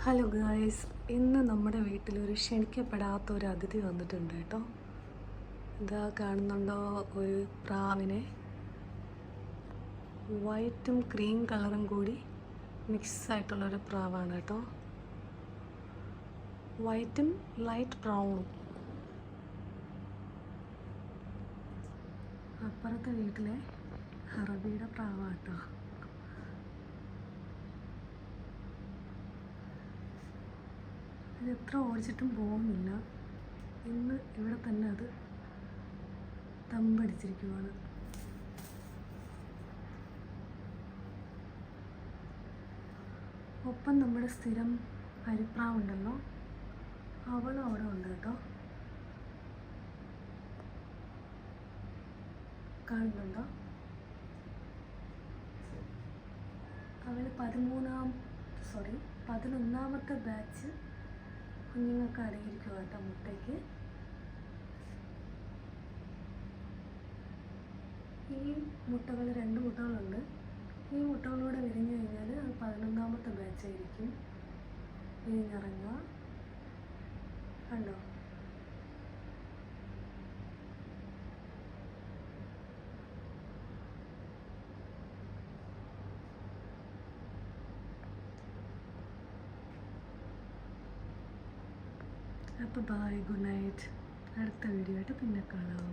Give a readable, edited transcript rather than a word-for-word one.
Hello guys, ഇന്ന് നമ്മുടെ വീട്ടിലൊരു ക്ഷണിക്കപ്പെടാത്തൊരു അതിഥി വന്നിട്ടുണ്ട് കേട്ടോ. ഇതാ കാണുന്നുണ്ടോ, ഒരു പ്രാവിനെ. വൈറ്റും ക്രീം കളറും കൂടി മിക്സായിട്ടുള്ളൊരു പ്രാവാണ് കേട്ടോ. വൈറ്റും ലൈറ്റ് ബ്രൗണും. അപ്പുറത്തെ വീട്ടിലെ അറബിയുടെ പ്രാവാട്ടോ. ഇത് എത്ര ഓടിച്ചിട്ടും പോകുന്നില്ല. ഇന്ന് ഇവിടെ തന്നെ അത് തമ്പടിച്ചിരിക്കുവാണ്. ഒപ്പം നമ്മുടെ സ്ഥിരം അരിപ്രാവുണ്ടല്ലോ, അവളും അവിടെ ഉണ്ട് കേട്ടോ. കാണുന്നുണ്ടോ? അവൾ 11ാമത്തെ ബാച്ച് കുഞ്ഞുങ്ങൾക്ക് അടയിരിക്കുക കേട്ടോ മുട്ടയ്ക്ക്. ഈ മുട്ടകൾ 2 മുട്ടകളുണ്ട്. ഈ മുട്ടകളൂടെ വിരിഞ്ഞു കഴിഞ്ഞാൽ അത് 11ാമത്തെ ബാച്ചായിരിക്കും വിരിഞ്ഞിറങ്ങുക. കണ്ടോ? അപ്പോൾ ബൈ, ഗുഡ് നൈറ്റ്. അടുത്ത വീഡിയോ ആയിട്ട് പിന്നെ കാണാം.